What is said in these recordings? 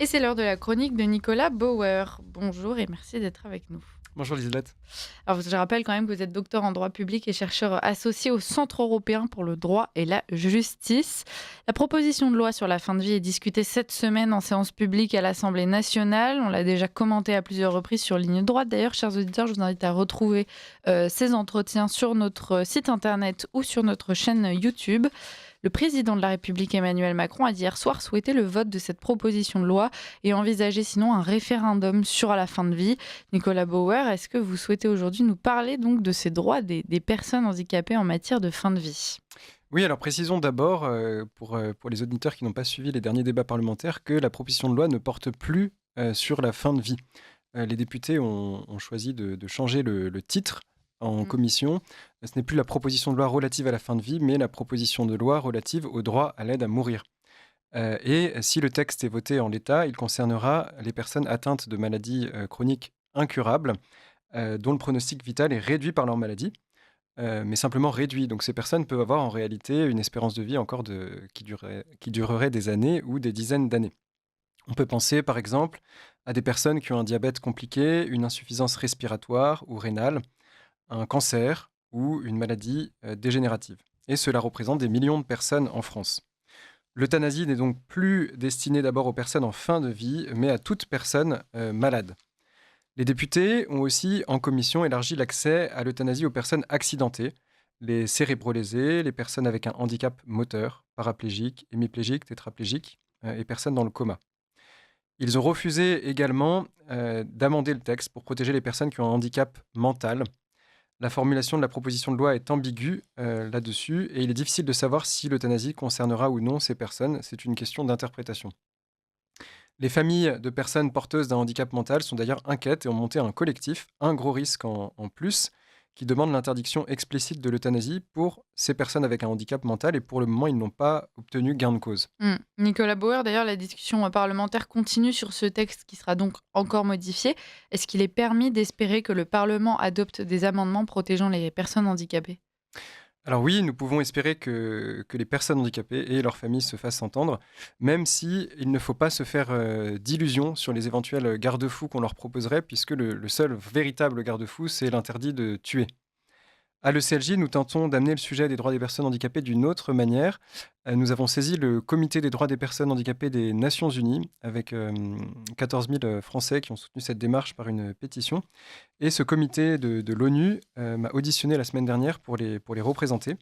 Et c'est l'heure de la chronique de Nicolas Bauer. Bonjour et merci d'être avec nous. Bonjour Liselette. Alors, je rappelle quand même que vous êtes docteur en droit public et chercheur associé au Centre européen pour le droit et la justice. La proposition de loi sur la fin de vie est discutée cette semaine en séance publique à l'Assemblée nationale. On l'a déjà commenté à plusieurs reprises sur Ligne Droite. D'ailleurs, chers auditeurs, je vous invite à retrouver ces entretiens sur notre site internet ou sur notre chaîne YouTube. Le président de la République, Emmanuel Macron, a dit hier soir souhaiter le vote de cette proposition de loi et envisager sinon un référendum sur la fin de vie. Nicolas Bauer, est-ce que vous souhaitez aujourd'hui nous parler donc de ces droits des personnes handicapées en matière de fin de vie? Oui, alors précisons d'abord, pour les auditeurs qui n'ont pas suivi les derniers débats parlementaires, que la proposition de loi ne porte plus sur la fin de vie. Les députés ont choisi de changer le titre en Mm. commission. Ce n'est plus la proposition de loi relative à la fin de vie, mais la proposition de loi relative au droit à l'aide à mourir. Et si le texte est voté en l'état, il concernera les personnes atteintes de maladies chroniques incurables, dont le pronostic vital est réduit par leur maladie. Mais simplement réduit. Donc ces personnes peuvent avoir en réalité une espérance de vie encore qui durerait des années ou des dizaines d'années. On peut penser par exemple à des personnes qui ont un diabète compliqué, une insuffisance respiratoire ou rénale, un cancer ou une maladie dégénérative. Et cela représente des millions de personnes en France. L'euthanasie n'est donc plus destinée d'abord aux personnes en fin de vie, mais à toute personne malade. Les députés ont aussi, en commission, élargi l'accès à l'euthanasie aux personnes accidentées, les cérébrolésés, les personnes avec un handicap moteur, paraplégiques, hémiplégiques, tétraplégiques et personnes dans le coma. Ils ont refusé également d'amender le texte pour protéger les personnes qui ont un handicap mental. La formulation de la proposition de loi est ambiguë là-dessus et il est difficile de savoir si l'euthanasie concernera ou non ces personnes. C'est une question d'interprétation. Les familles de personnes porteuses d'un handicap mental sont d'ailleurs inquiètes et ont monté un collectif, un gros risque en plus, qui demande l'interdiction explicite de l'euthanasie pour ces personnes avec un handicap mental et pour le moment, ils n'ont pas obtenu gain de cause. Nicolas Bauer, d'ailleurs, la discussion parlementaire continue sur ce texte qui sera donc encore modifié. Est-ce qu'il est permis d'espérer que le Parlement adopte des amendements protégeant les personnes handicapées? Alors oui, nous pouvons espérer que les personnes handicapées et leurs familles se fassent entendre, même si il ne faut pas se faire d'illusions sur les éventuels garde-fous qu'on leur proposerait, puisque le seul véritable garde-fou, c'est l'interdit de tuer. À l'ECLJ, nous tentons d'amener le sujet des droits des personnes handicapées d'une autre manière. Nous avons saisi le Comité des droits des personnes handicapées des Nations Unies, avec 14 000 Français qui ont soutenu cette démarche par une pétition. Et ce comité de l'ONU m'a auditionné la semaine dernière pour les représenter.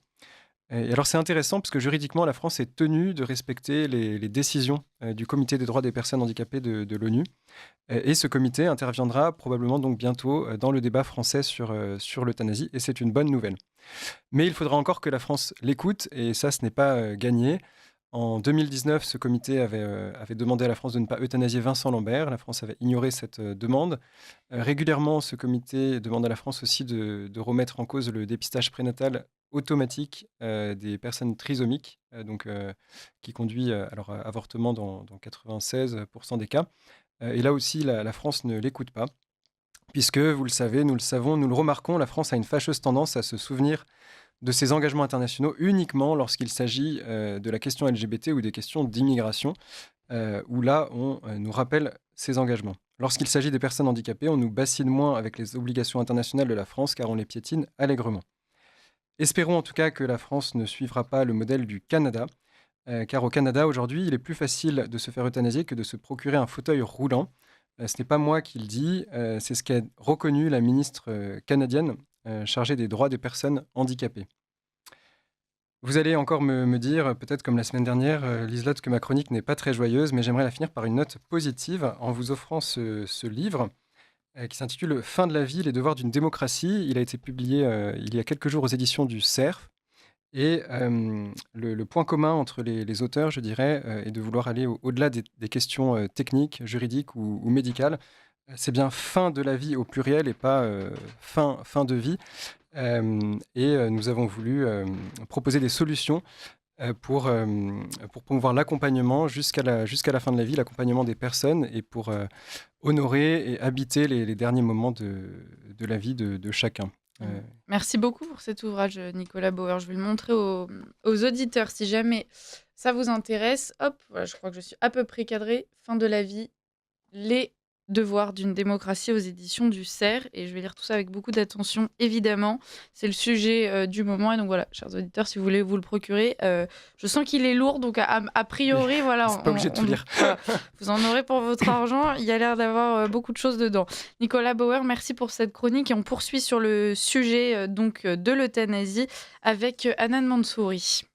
Et alors c'est intéressant parce que juridiquement, la France est tenue de respecter les décisions du Comité des droits des personnes handicapées de l'ONU. Et ce comité interviendra probablement donc bientôt dans le débat français sur l'euthanasie, et c'est une bonne nouvelle. Mais il faudra encore que la France l'écoute, et ça, ce n'est pas gagné. En 2019, ce comité avait demandé à la France de ne pas euthanasier Vincent Lambert. La France avait ignoré cette demande. Régulièrement, ce comité demande à la France aussi de remettre en cause le dépistage prénatal automatique des personnes trisomiques, qui conduit à leur avortement dans 96% des cas. Et là aussi, la France ne l'écoute pas, puisque, vous le savez, nous le savons, nous le remarquons, la France a une fâcheuse tendance à se souvenir de ses engagements internationaux uniquement lorsqu'il s'agit de la question LGBT ou des questions d'immigration, où là, on nous rappelle ses engagements. Lorsqu'il s'agit des personnes handicapées, on nous bassine moins avec les obligations internationales de la France, car on les piétine allègrement. Espérons en tout cas que la France ne suivra pas le modèle du Canada, car au Canada, aujourd'hui, il est plus facile de se faire euthanasier que de se procurer un fauteuil roulant. Ce n'est pas moi qui le dis, c'est ce qu'a reconnu la ministre canadienne chargée des droits des personnes handicapées. Vous allez encore me dire, peut-être comme la semaine dernière, Liselotte, que ma chronique n'est pas très joyeuse, mais j'aimerais la finir par une note positive en vous offrant ce livre qui s'intitule Fin de la vie, les devoirs d'une démocratie. Il a été publié il y a quelques jours aux éditions du CERF. Et le point commun entre les auteurs, je dirais, est de vouloir aller au-delà des questions techniques, juridiques ou médicales. C'est bien fin de la vie au pluriel et pas fin de vie. Nous avons voulu proposer des solutions pour promouvoir l'accompagnement jusqu'à la fin de la vie, l'accompagnement des personnes et pour honorer et habiter les derniers moments de la vie de chacun. Mmh. Merci beaucoup pour cet ouvrage, Nicolas Bauer. Je vais le montrer aux auditeurs si jamais Ça vous intéresse? Hop, voilà, je crois que je suis à peu près cadrée. Fin de la vie, les devoirs d'une démocratie aux éditions du Cerf. Et je vais lire tout ça avec beaucoup d'attention, évidemment. C'est le sujet du moment. Et donc voilà, chers auditeurs, si vous voulez vous le procurer, je sens qu'il est lourd. Donc a priori, voilà, C'est pas obligé de tout lire. voilà, vous en aurez pour votre argent. Il y a l'air d'avoir beaucoup de choses dedans. Nicolas Bauer, merci pour cette chronique. Et on poursuit sur le sujet de l'euthanasie avec Hanan Mansouri.